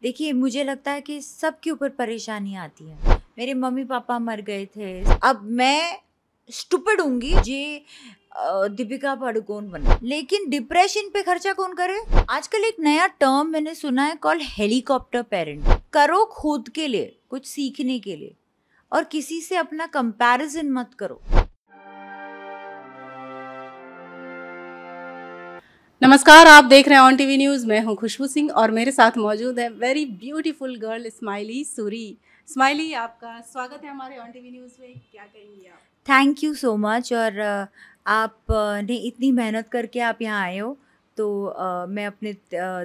देखिए, मुझे लगता है कि सबके ऊपर परेशानियाँ आती हैं। मेरे मम्मी-पापा मर गए थे। अब मैं स्टूपिड होंगी जे दीपिका पादुकोण बना। लेकिन डिप्रेशन पे खर्चा कौन करे? आजकल एक नया टर्म मैंने सुना है कॉल्ड हेलीकॉप्टर पेरेंट। करो खुद के लिए, कुछ सीखने के लिए और किसी से अपना कंपैरिजन मत करो। नमस्कार, आप देख रहे हैं ऑन टीवी न्यूज़। मैं हूं खुशबू सिंह और मेरे साथ मौजूद है very beautiful girl smiley Suri. Smiley, आपका स्वागत है हमारे ऑन टीवी न्यूज़ में। क्या कहेंगी आप? Thank you so much. और आपने इतनी मेहनत करके आप यहाँ आए हो, तो मैं अपने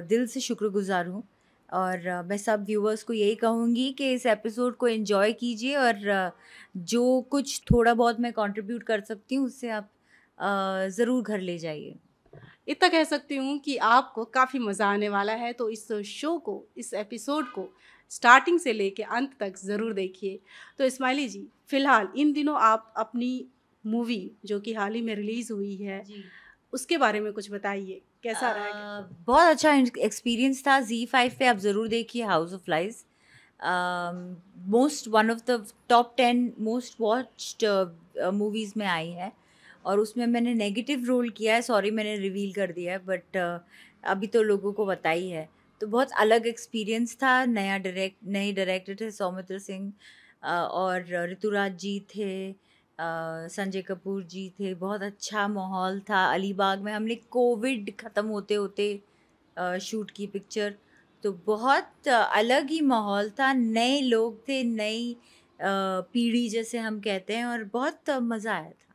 दिल से शुक्रगुजार हूँ। और मैं सब व्यूअर्स को यही कहूँगी कि इस एपिसोड को एंजॉय कीजिए और जो कुछ थोड़ा बहुत मैं कंट्रीब्यूट कर सकती हूँ उससे आप ज़रूर घर ले जाइए। इतना कह सकती हूँ कि आपको काफ़ी मज़ा आने वाला है, तो इस शो को, इस एपिसोड को स्टार्टिंग से लेके अंत तक ज़रूर देखिए। तो स्माइली जी, फ़िलहाल इन दिनों आप अपनी मूवी जो कि हाल ही में रिलीज़ हुई है, जी। उसके बारे में कुछ बताइए, कैसा रहा? बहुत अच्छा एक्सपीरियंस था। Z5 पे आप ज़रूर देखिए house of lies. Most one of the top 10 most watched movies में आई है और उसमें मैंने नेगेटिव रोल किया है। सॉरी, मैंने रिवील कर दिया है, बट अभी तो लोगों को पता ही है। तो बहुत अलग एक्सपीरियंस था। नए डायरेक्टर थे सौमित्र सिंह, और ऋतुराज जी थे, संजय कपूर जी थे। बहुत अच्छा माहौल था। अलीबाग में हमने कोविड ख़त्म होते होते शूट की पिक्चर। तो बहुत अलग ही माहौल था। नए लोग थे, नई पीढ़ी जैसे हम कहते हैं, और बहुत मज़ा आया था।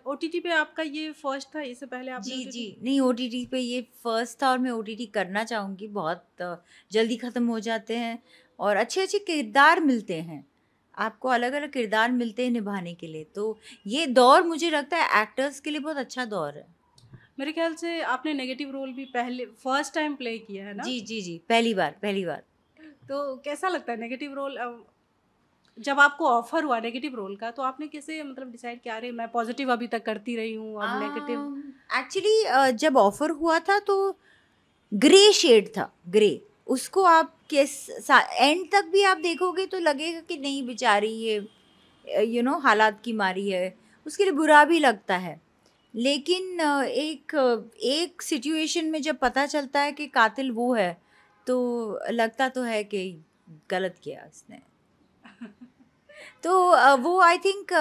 OTT पे आपका ये फर्स्ट था, इससे पहले आपने जी, OTT? जी। नहीं, ओटीटी पे ये फर्स्ट था और मैं ओटीटी करना चाहूँगी। बहुत जल्दी ख़त्म हो जाते हैं और अच्छे-अच्छे किरदार मिलते हैं। आपको अलग-अलग किरदार मिलते हैं निभाने के लिए। तो ये दौर मुझे लगता है एक्टर्स के लिए बहुत अच्छा दौर है। मेरे ख्याल से आपने नेगेटिव रोल भी पहले फर्स्ट टाइम प्ले किया है ना? जी, जी, जी। पहली बार, पहली बार। तो कैसा लगता है नेगेटिव रोल? जब आपको ऑफर हुआ नेगेटिव रोल का, तो आपने कैसे मतलब डिसाइड किया, अरे मैं पॉजिटिव अभी तक करती रही हूँ, अब नेगेटिव? एक्चुअली जब ऑफ़र हुआ था तो ग्रे शेड था, ग्रे। उसको आप एंड तक भी आप देखोगे तो लगेगा कि नहीं बेचारी ये हालात की मारी है। उसके लिए बुरा भी लगता है। लेकिन एक सिचुएशन में जब पता चलता है कि कातिल वो है, तो लगता तो है कि गलत किया उसने। तो वो आई थिंक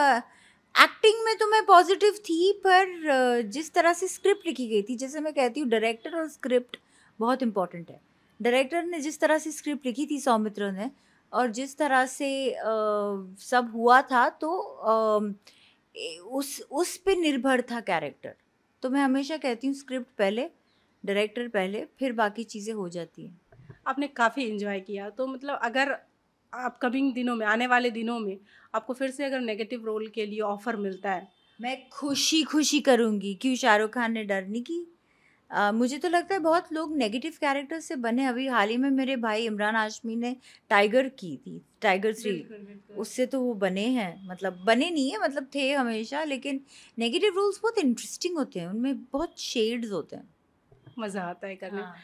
एक्टिंग में तो मैं पॉजिटिव थी, पर जिस तरह से स्क्रिप्ट लिखी गई थी, जैसे मैं कहती हूँ डायरेक्टर और स्क्रिप्ट बहुत इम्पोर्टेंट है। डायरेक्टर ने जिस तरह से स्क्रिप्ट लिखी थी सौमित्र ने, और जिस तरह से सब हुआ था, तो उस पे निर्भर था कैरेक्टर। तो मैं हमेशा कहती हूँ स्क्रिप्ट पहले, डायरेक्टर पहले, फिर बाकी चीज़ें हो जाती हैं। आपने काफ़ी एंजॉय किया, तो मतलब अगर अपकमिंग दिनों में, आने वाले दिनों में आपको फिर से अगर नेगेटिव रोल के लिए ऑफर मिलता है? मैं खुशी-खुशी करूँगी, क्यों शाहरुख खान ने डरने की? मुझे तो लगता है बहुत लोग नेगेटिव कैरेक्टर से बने। अभी हाल ही में मेरे भाई इमरान हाशमी ने टाइगर की थी, टाइगर 3। बिल्कुल, बिल्कुल। उससे तो वो बने हैं, मतलब बने नहीं है, मतलब थे हमेशा। लेकिन नेगेटिव रोल्स बहुत इंटरेस्टिंग होते हैं, उनमें बहुत शेड्स होते हैं। मज़ा आता है करने। हाँ।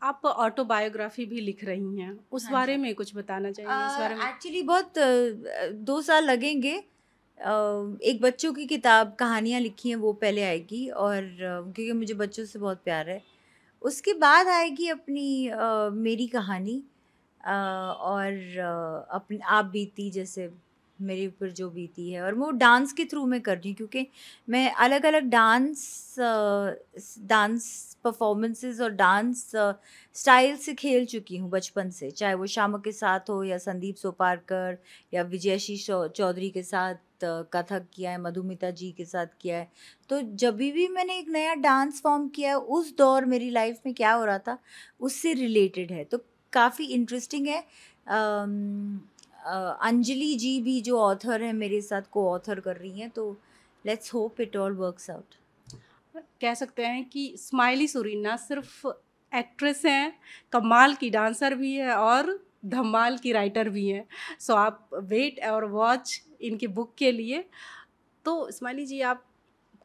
आप ऑटोबायोग्राफी भी लिख रही हैं, उस हाँ बारे जी। में कुछ बताना चाहेंगे इस बारे में? एक्चुअली बहुत 2 साल लगेंगे। एक बच्चों की किताब, कहानियाँ लिखी हैं, वो पहले आएगी। और क्योंकि मुझे बच्चों से बहुत प्यार है। उसके बाद आएगी अपनी मेरी कहानी, और अपनी आप बीती, जैसे मेरे ऊपर जो बीती है। और वो डांस के थ्रू मैं कर रही हूँ, क्योंकि मैं अलग-अलग डांस परफॉर्मेंसेस और डांस स्टाइल से खेल चुकी हूँ बचपन से, चाहे वो शामा के साथ हो या संदीप सोपारकर या विजयश्री चौधरी के साथ कथक किया है, मधुमिता जी के साथ किया है। तो जभी भी मैंने एक नया डांस फॉर्म किया है, उस दौर मेरी लाइफ में क्या हो रहा था, उससे रिलेटेड है। तो काफ़ी इंटरेस्टिंग है। अंजलि जी भी जो ऑथर हैं मेरे साथ को ऑथर कर रही हैं, तो let's hope it all works out. कह सकते हैं कि स्माइली सुरीन ना सिर्फ एक्ट्रेस हैं, कमाल की डांसर भी है और धमाल की राइटर भी हैं। सो आप वेट और वॉच इनकी बुक के लिए। तो स्माइली जी, आप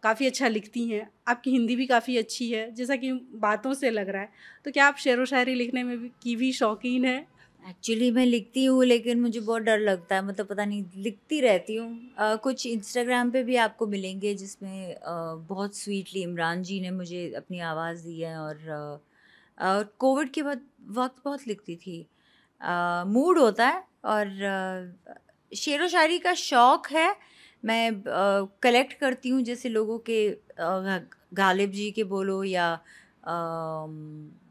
काफ़ी अच्छा लिखती हैं, आपकी हिंदी भी काफ़ी अच्छी है, जैसा कि बातों से लग रहा है। तो क्या आप शेर व शायरी लिखने में भी शौकीन हैं? एक्चुअली मैं लिखती हूँ, लेकिन मुझे बहुत डर लगता है, मतलब पता नहीं, लिखती रहती हूँ। कुछ इंस्टाग्राम पे भी आपको मिलेंगे जिसमें बहुत स्वीटली इमरान जी ने मुझे अपनी आवाज़ दी है, और कोविड के बाद वक्त बहुत लिखती थी। मूड होता है, और शेरो शायरी का शौक़ है। मैं कलेक्ट करती हूँ, जैसे लोगों के गालिब जी के बोलो या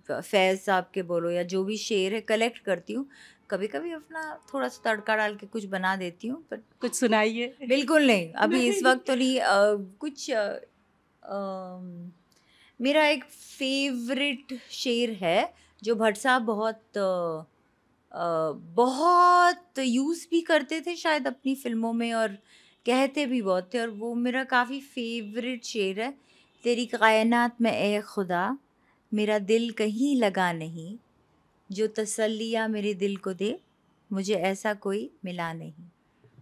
फैज़ साहब के बोलो, या जो भी शेर है कलेक्ट करती हूँ। कभी-कभी अपना थोड़ा-सा तड़का डाल के कुछ बना देती हूँ, पर कुछ सुनाइए। बिल्कुल नहीं, अभी इस नहीं। वक़्त तो नहीं। कुछ अम, मेरा एक फ़ेवरेट शेर है, जो भट्ट साहब बहुत यूज़ भी करते थे शायद अपनी फ़िल्मों में, और कहते भी बहुत थे, और वो मेरा काफ़ी फ़ेवरेट शेर है। तेरी कायनात में ए खुदा, मेरा दिल कहीं लगा नहीं, जो तसल्लियाँ मेरे दिल को दे, मुझे ऐसा कोई मिला नहीं।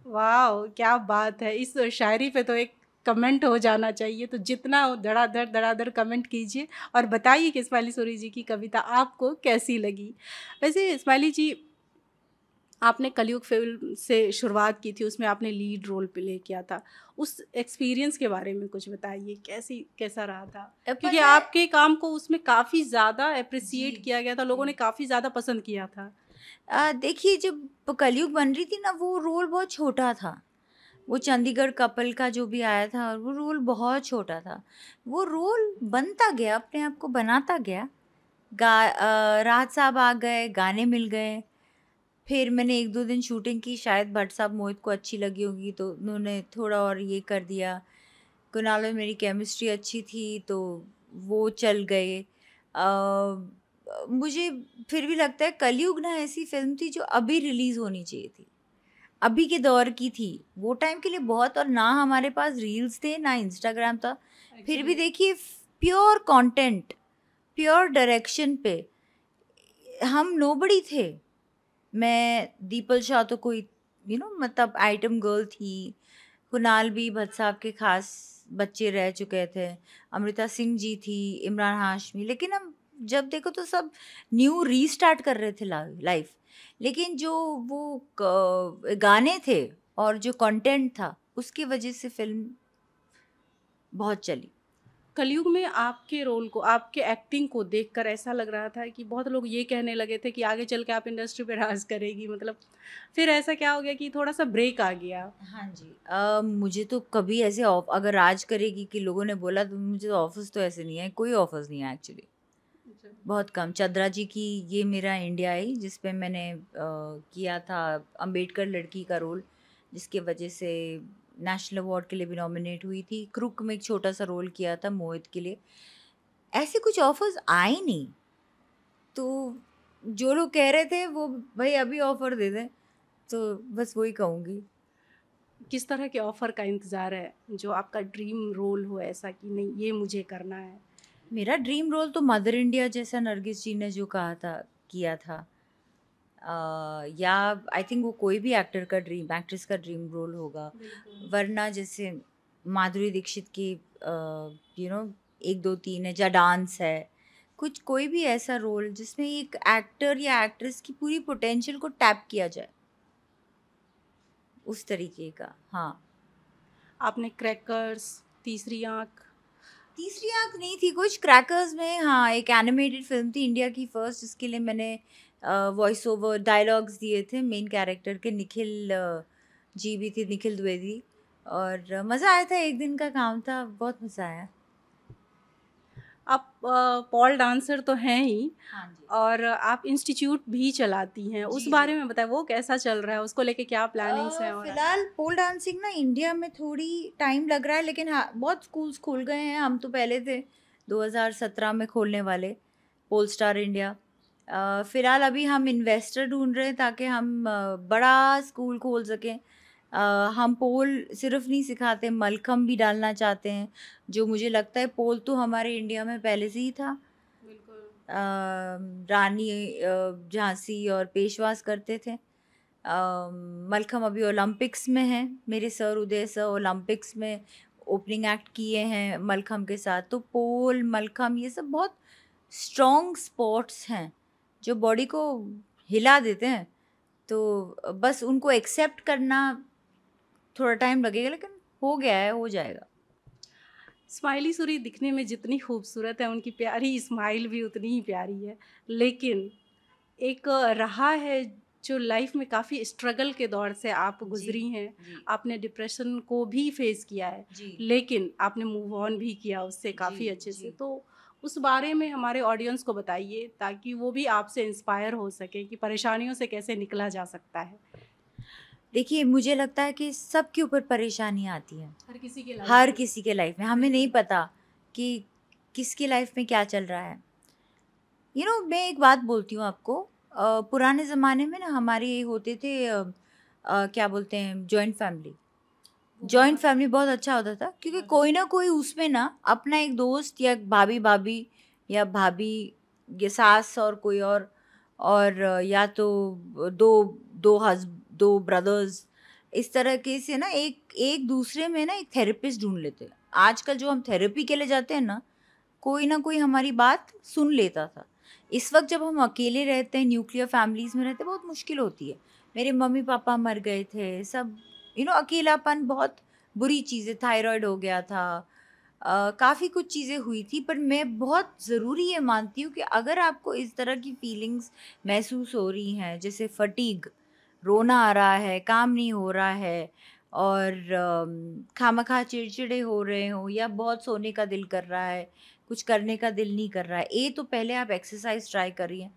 वाओ! क्या बात है। इस शायरी पे तो एक कमेंट हो जाना चाहिए, तो जितना हो धड़ाधड़ कमेंट कीजिए और बताइए कि इस्माइली सूरी जी की कविता आपको कैसी लगी। वैसे इस्माइली जी, आपने कलयुग फ़िल्म से शुरुआत की थी, उसमें आपने लीड रोल प्ले किया था। उस एक्सपीरियंस के बारे में कुछ बताइए, कैसा रहा था? क्योंकि पता है। आपके काम को उसमें काफ़ी ज़्यादा जी, एप्रिशिएट किया गया था, लोगों जी। ने काफ़ी ज़्यादा पसंद किया था। देखिए, जब कलयुग बन रही थी ना, वो रोल बहुत छोटा था। वो चंडीगढ़ कपल का जो भी आया था, और वो रोल बहुत छोटा था। वो रोल बनता गया, अपने आप को बनाता गया। राहत साहब आ गए, गाने मिल गए। फिर मैंने 1-2 दिन शूटिंग की, शायद भट्ट साहब मोहित को अच्छी लगी होगी, तो उन्होंने थोड़ा और ये कर दिया। कुणाल में मेरी केमिस्ट्री अच्छी थी, तो वो चल गए। मुझे फिर भी लगता है कलयुग ना ऐसी फ़िल्म थी जो अभी रिलीज़ होनी चाहिए थी। अभी के दौर की थी। वो टाइम के लिए बहुत, और ना हमारे पास रील्स थे, ना इंस्टाग्राम था। फिर भी एक्चुअली देखिए, प्योर कंटेंट, प्योर डायरेक्शन पे हम नोबडी थे। मैं दीपल शाह तो कोई मतलब आइटम गर्ल थी। कुणाल भी भट्ट साहब के खास बच्चे रह चुके थे। अमृता सिंह जी थी, इमरान हाशमी, लेकिन हम जब देखो तो सब न्यू रीस्टार्ट कर रहे थे लाइफ। लेकिन जो वो गाने थे और जो कंटेंट था, उसकी वजह से फिल्म बहुत चली। कलयुग में आपके रोल को, आपके एक्टिंग को देखकर ऐसा लग रहा था कि बहुत लोग ये कहने लगे थे कि आगे चल के आप इंडस्ट्री पे राज करेगी, मतलब फिर ऐसा क्या हो गया कि थोड़ा-सा ब्रेक आ गया? हाँ जी। मुझे तो कभी ऐसे अगर राज करेगी कि लोगों ने बोला, तो मुझे तो ऑफर्स तो ऐसे नहीं है, कोई ऑफर्स नहीं है एक्चुअली। अच्छा। बहुत कम। चंद्रा जी की ये मेरा इंडिया आई, जिस पे मैंने किया था अंबेडकर लड़की का रोल, जिसके वजह से नेशनल अवार्ड के लिए भी नॉमिनेट हुई थी। क्रूक में एक छोटा सा रोल किया था मोहित के लिए। ऐसे कुछ ऑफर्स आए नहीं, तो जो लोग कह रहे थे वो भाई अभी ऑफर दे दें, तो बस वही कहूँगी। किस तरह के ऑफ़र का इंतज़ार है, जो आपका ड्रीम रोल हो ऐसा कि नहीं ये मुझे करना है? मेरा ड्रीम रोल तो मदर इंडिया जैसा नरगिस जी ने जो कहा था, किया था। या आई थिंक वो कोई भी एक्ट्रेस का ड्रीम रोल होगा। बिल्कुल। वरना जैसे माधुरी दीक्षित की 1, 2, 3 है, या डांस है। कुछ कोई भी ऐसा रोल जिसमें एक एक्टर या एक्ट्रेस की पूरी पोटेंशियल को टैप किया जाए, उस तरीके का। हाँ। आपने क्रैकर्स, तीसरी आँख, तीसरी आँख नहीं थी कुछ, क्रैकर्स में हाँ, एक एनिमेटेड फ़िल्म थी इंडिया की फर्स्ट, जिसके लिए मैंने वॉइस ओवर डायलॉग्स दिए थे मेन कैरेक्टर के। निखिल जी भी थी, निखिल द्विवेदी, और मज़ा आया था, एक दिन का काम था, बहुत मज़ा आया। आप पॉल डांसर तो हैं ही हाँ जी। और आप इंस्टीट्यूट भी चलाती हैं, उस जी, जी। बारे में बताएँ वो कैसा चल रहा है? उसको लेके क्या प्लानिंग्स हैं और फ़िलहाल पोल डांसिंग ना इंडिया में थोड़ी टाइम लग रहा है, लेकिन हाँ, बहुत स्कूल्स खुल गए हैं। हम तो पहले थे 2017 में खोलने वाले पोल स्टार इंडिया। फ़िलहाल अभी हम इन्वेस्टर ढूँढ रहे हैं, ताकि हम बड़ा स्कूल खोल सकें। हम पोल सिर्फ़ नहीं सिखाते, मलखम्ब भी डालना चाहते हैं, जो मुझे लगता है पोल तो हमारे इंडिया में पहले से ही था। बिल्कुल। रानी झांसी और पेशवास करते थे। मलखम अभी ओलंपिक्स में है, मेरे सर उदय सर ओलंपिक्स में ओपनिंग एक्ट किए हैं मलखम के साथ, तो पोल मलखम ये सब बहुत स्ट्रॉन्ग स्पोर्ट्स हैं जो बॉडी को हिला देते हैं। तो बस उनको एक्सेप्ट करना थोड़ा टाइम लगेगा, लेकिन हो गया है, हो जाएगा। स्माइली सुरी दिखने में जितनी खूबसूरत है, उनकी प्यारी स्माइल भी उतनी ही प्यारी है। लेकिन एक रहा है जो लाइफ में काफ़ी स्ट्रगल के दौर से आप गुजरी हैं। जी आपने डिप्रेशन को भी फेस किया है, जी लेकिन आपने मूव ऑन भी किया उससे काफ़ी जी अच्छे से। जी। तो उस बारे में हमारे ऑडियंस को बताइए ताकि वो भी आपसे इंस्पायर हो सके कि परेशानियों से कैसे निकला जा सकता है। देखिए, मुझे लगता है कि सबके ऊपर परेशानियाँ आती हैं, हर किसी के लाइफ हर में। किसी के लाइफ में। हमें नहीं पता कि किसकी लाइफ में क्या चल रहा है। मैं एक बात बोलती हूँ आपको। पुराने ज़माने में ना हमारे होते थे क्या बोलते हैं, जॉइंट फैमिली। वो जॉइंट बहुत फैमिली बहुत अच्छा होता था, क्योंकि बहुत कोई ना कोई उसमें ना अपना एक दोस्त या भाभी भाभी या भाभी या सास और कोई और या तो दो दो ब्रदर्स, इस तरह के से ना एक एक दूसरे में ना एक थेरेपिस्ट ढूंढ लेते हैं। आजकल जो हम थेरेपी के लिए जाते हैं ना कोई हमारी बात सुन लेता था। इस वक्त जब हम अकेले रहते हैं, न्यूक्लियर फैमिलीज में रहते हैं, बहुत मुश्किल होती है। मेरे मम्मी पापा मर गए थे सब, अकेलापन बहुत बुरी चीज़ है। थायराइड हो गया था, काफ़ी कुछ चीज़ें हुई थी। पर मैं बहुत ज़रूरी ये मानती हूँ कि अगर आपको इस तरह की फीलिंग्स महसूस हो रही हैं, जैसे फटीग, रोना आ रहा है, काम नहीं हो रहा है, और खामखा चिड़चिड़े हो रहे हो, या बहुत सोने का दिल कर रहा है, कुछ करने का दिल नहीं कर रहा है, तो पहले आप एक्सरसाइज ट्राई करिए।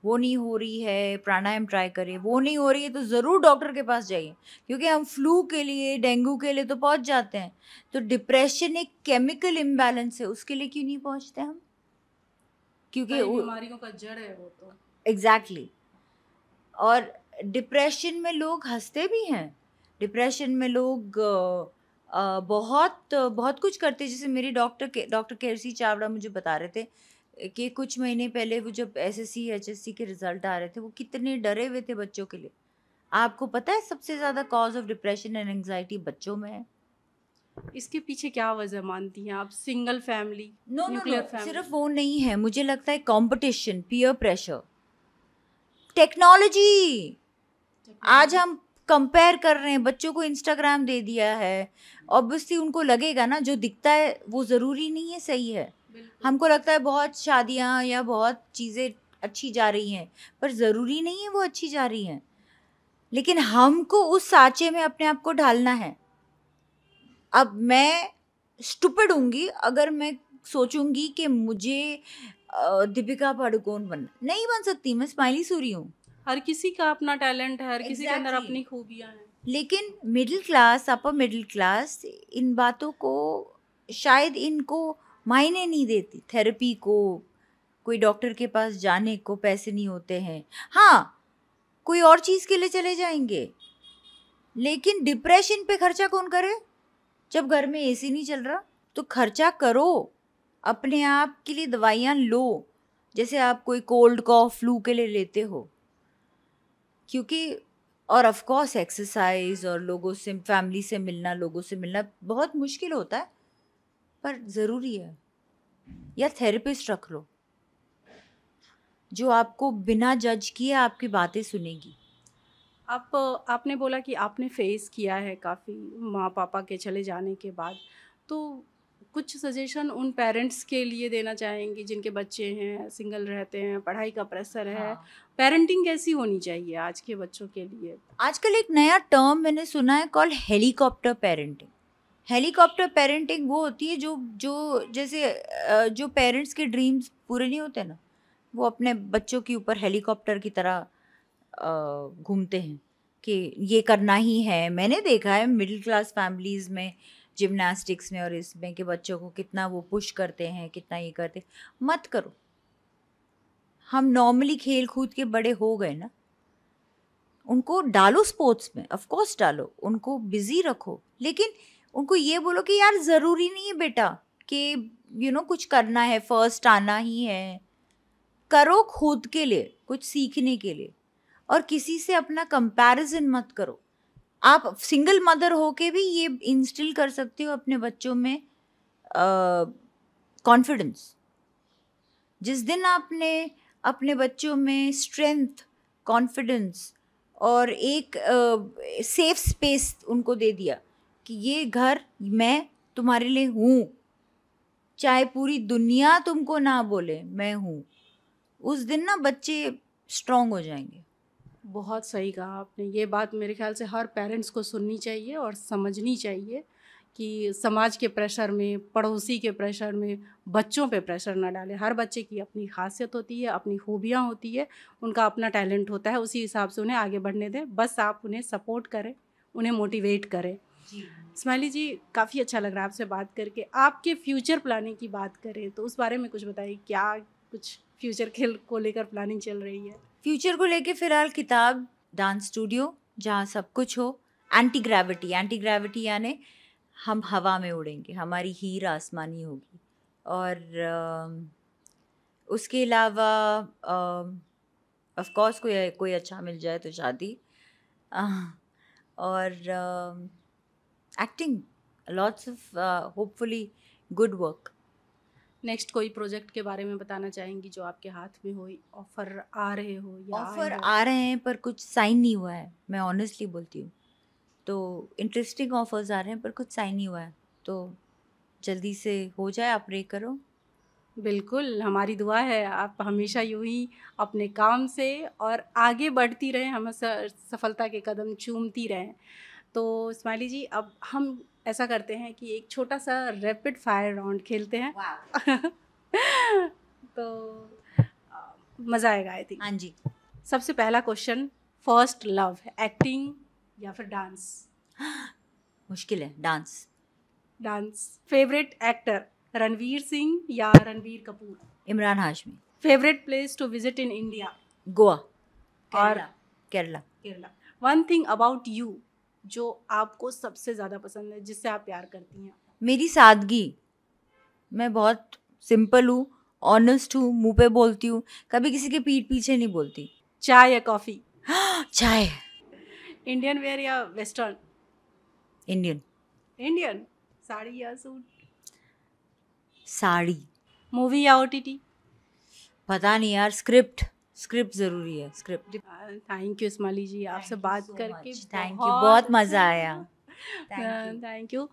वो नहीं हो रही है, प्राणायाम ट्राई करिए। वो नहीं हो रही है तो ज़रूर डॉक्टर के पास जाइए, क्योंकि हम फ्लू के लिए, डेंगू के लिए तो पहुंच जाते हैं। तो डिप्रेशन एक केमिकल इम्बैलेंस है, उसके लिए क्यों नहीं पहुंचते हम? क्योंकि सारी बीमारियों का जड़ है वो तो। एग्जैक्टली। और डिप्रेशन में लोग हंसते भी हैं, डिप्रेशन में लोग बहुत बहुत कुछ करते हैं। जैसे मेरी डॉक्टर केरसी चावड़ा मुझे बता रहे थे कि कुछ महीने पहले वो जब एसएससी एचएससी के रिजल्ट आ रहे थे, वो कितने डरे हुए थे बच्चों के लिए। आपको पता है सबसे ज़्यादा cause of depression and anxiety बच्चों में है। इसके पीछे क्या वजह मानती हैं आप? Single family, no no no, nuclear family? सिर्फ वो नहीं है, मुझे लगता है कंपटीशन, पीयर प्रेशर, टेक्नोलॉजी। आज हम कंपेयर कर रहे हैं, बच्चों को इंस्टाग्राम दे दिया है, ऑब्वियसली उनको लगेगा ना जो दिखता है वो ज़रूरी नहीं है सही है। हमको लगता है बहुत शादियां या बहुत चीज़ें अच्छी जा रही हैं, पर ज़रूरी नहीं है वो अच्छी जा रही हैं। लेकिन हमको उस सांचे में अपने आप को ढालना है। अब मैं स्टूपिड होंगी अगर मैं सोचूंगी कि मुझे दीपिका पादुकोण बनना, नहीं बन सकती। मैं स्माइली सूरी हूँ। हर किसी का अपना टैलेंट है, हर किसी के अंदर Exactly. अपनी खूबियां हैं। लेकिन middle class, upper middle class in बातों को शायद इनको मायने नहीं देती। थेरेपी को, कोई डॉक्टर के पास जाने को पैसे नहीं होते हैं। हाँ, कोई और चीज़ के लिए चले जाएंगे, लेकिन डिप्रेशन पे खर्चा कौन करे जब घर में एसी नहीं चल रहा? तो खर्चा करो, अपने आप के लिए दवाइयाँ लो, जैसे आप कोई कोल्ड कॉफ फ्लू के लिए लेते हो। क्योंकि और ऑफ कोर्स एक्सरसाइज और लोगों से, फैमिली से मिलना, लोगों से मिलना बहुत मुश्किल होता है, पर ज़रूरी है। या थेरेपिस्ट रख लो जो आपको बिना जज किए आपकी बातें सुनेगी। आपने बोला कि आपने फेस किया है काफ़ी माँ पापा के चले जाने के बाद, तो कुछ सजेशन उन पेरेंट्स के लिए देना चाहेंगी जिनके बच्चे हैं, सिंगल रहते हैं, पढ़ाई का प्रेशर है? हाँ। पेरेंटिंग कैसी होनी चाहिए आज के बच्चों के लिए? आजकल एक नया टर्म मैंने सुना है, called helicopter parenting. Helicopter parenting वो होती है जो जो जैसे जो पेरेंट्स के ड्रीम्स पूरे नहीं होते ना, वो अपने बच्चों के ऊपर हेलीकॉप्टर की तरह घूमते हैं कि ये करना ही है। मैंने देखा है मिडिल क्लास फैमिलीज़ में, जिम्नास्टिक्स में और इसमें, कि बच्चों को कितना वो पुश करते हैं, कितना ये करते हैं। मत करो। हम नॉर्मली खेल कूद के बड़े हो गए ना, उनको डालो स्पोर्ट्स में, ऑफ कोर्स डालो, उनको बिजी रखो, लेकिन उनको ये बोलो कि यार ज़रूरी नहीं है बेटा कि कुछ करना है, फर्स्ट आना ही है। करो खुद के लिए, कुछ सीखने के लिए, और किसी से अपना कंपैरिजन मत करो। आप सिंगल मदर होके भी ये इंस्टिल कर सकते हो अपने बच्चों में कॉन्फिडेंस। जिस दिन आपने अपने बच्चों में स्ट्रेंथ, कॉन्फिडेंस और एक सेफ स्पेस उनको दे दिया कि ये घर मैं तुम्हारे लिए हूँ, चाहे पूरी दुनिया तुमको ना बोले, मैं हूँ, उस दिन ना बच्चे स्ट्रांग हो जाएंगे। बहुत सही कहा आपने। ये बात मेरे ख्याल से हर पेरेंट्स को सुननी चाहिए और समझनी चाहिए कि समाज के प्रेशर में, पड़ोसी के प्रेशर में बच्चों पे प्रेशर ना डालें। हर बच्चे की अपनी खासियत होती है, अपनी खूबियाँ होती है, उनका अपना टैलेंट होता है, उसी हिसाब से उन्हें आगे बढ़ने दें। बस आप उन्हें सपोर्ट करें, उन्हें मोटिवेट करें। स्माइली जी, काफ़ी अच्छा लग रहा है आपसे बात करके। आपके फ्यूचर प्लानिंग की बात करें तो उस बारे में कुछ बताइए, क्या कुछ फ्यूचर खेल को लेकर प्लानिंग चल रही है? फ्यूचर को लेके फ़िलहाल किताब, डांस स्टूडियो जहाँ सब कुछ हो, एंटी ग्रेविटी यानी हम हवा में उड़ेंगे, हमारी हीर आसमानी होगी। और उसके अलावा ऑफ कोर्स कोई अच्छा मिल जाए तो शादी, और acting, lots of hopefully good work. Next कोई प्रोजेक्ट के बारे में बताना चाहेंगी जो आपके हाथ में हो, ऑफर आ रहे हो या ऑफर आए हो? आ रहे हैं पर कुछ साइन नहीं हुआ है, मैं ऑनेस्टली बोलती हूँ। तो इंटरेस्टिंग ऑफर्स आ रहे हैं पर कुछ साइन नहीं हुआ है, तो जल्दी से हो जाए, आप प्रे करो। बिल्कुल, हमारी दुआ है आप हमेशा यूँ ही अपने काम से और आगे बढ़ती रहें, हमेशा सफलता के कदम चूमती रहें। तो स्माइली जी, अब हम ऐसा करते हैं कि एक छोटा-सा रैपिड फायर राउंड खेलते हैं। तो मज़ा आएगा आई थिंक। हाँ जी। सबसे पहला क्वेश्चन, फर्स्ट लव, एक्टिंग या फिर डांस? मुश्किल है, dance. Dance. Favourite actor, Ranveer Singh या Ranbir Kapoor? Imran Hashmi. Favourite place to visit in India? Goa. और Kerala. Kerala. One thing about you जो आपको सबसे ज़्यादा पसंद है, जिससे आप प्यार करती हैं? मेरी सादगी। मैं बहुत सिंपल हूँ, ऑनेस्ट हूँ, मुंह पे बोलती हूँ, कभी किसी के पीठ पीछे नहीं बोलती। चाय या कॉफ़ी? चाय। इंडियन वेयर या वेस्टर्न? इंडियन। इंडियन। साड़ी या सूट? साड़ी। मूवी या ओटीटी? पता नहीं यार, स्क्रिप्ट ज़रूरी है, स्क्रिप्ट। थैंक यू स्माइली जी, आपसे बात करके थैंक यू, बहुत मज़ा आया। Thank you.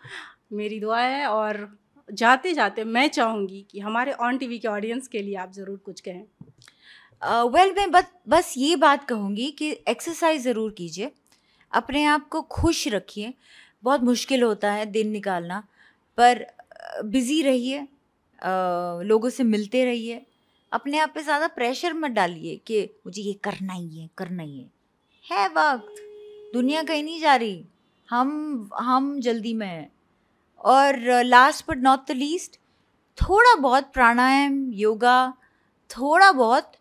मेरी दुआ है, और जाते जाते मैं चाहूँगी कि हमारे ऑन टीवी के ऑडियंस के लिए आप ज़रूर कुछ कहें। वेल मैं बस ये बात कहूँगी कि एक्सरसाइज ज़रूर कीजिए, अपने आप को खुश रखिए। बहुत मुश्किल होता है दिन निकालना, पर बिज़ी रहिए, लोगों से मिलते रहिए, अपने आप पे ज़्यादा प्रेशर मत डालिए कि मुझे ये करना ही है वक्त, दुनिया कहीं नहीं जा रही, हम जल्दी में हैं। और last but not the least, थोड़ा बहुत प्राणायाम, योगा, थोड़ा बहुत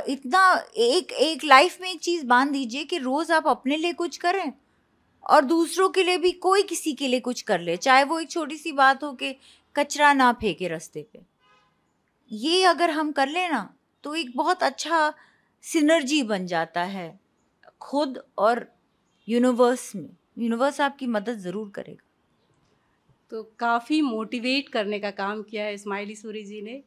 इतना एक लाइफ में एक चीज़ बांध दीजिए कि रोज़ आप अपने लिए कुछ करें और दूसरों के लिए भी कोई किसी के लिए कुछ कर ले, चाहे वो एक छोटी सी बात हो कि कचरा ना फेंके रास्ते पे। ये अगर हम कर ले ना तो एक बहुत अच्छा सिनर्जी बन जाता है खुद और यूनिवर्स में। यूनिवर्स आपकी मदद ज़रूर करेगा। तो काफ़ी मोटिवेट करने का काम किया है स्माइली सूरी जी ने।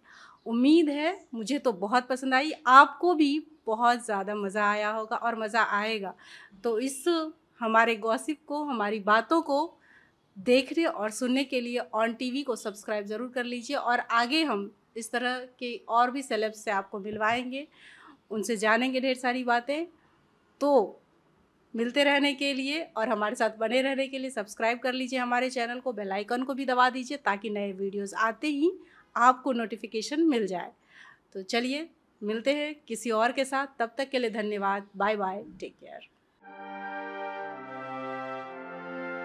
उम्मीद है मुझे तो बहुत पसंद आई, आपको भी बहुत ज़्यादा मज़ा आया होगा और मज़ा आएगा। तो इस हमारे गॉसिप को, हमारी बातों को देखने और सुनने के लिए ऑन टीवी को सब्सक्राइब ज़रूर कर लीजिए, और आगे हम इस तरह के और भी सेलेब्स से आपको मिलवाएंगे, उनसे जानेंगे ढेर सारी बातें। तो मिलते रहने के लिए और हमारे साथ बने रहने के लिए सब्सक्राइब कर लीजिए हमारे चैनल को, बेल आइकन को भी दबा दीजिए ताकि नए वीडियोस आते ही आपको नोटिफिकेशन मिल जाए। तो चलिए मिलते हैं किसी और के साथ, तब तक के लिए धन्यवाद, बाय बाय, टेक केयर।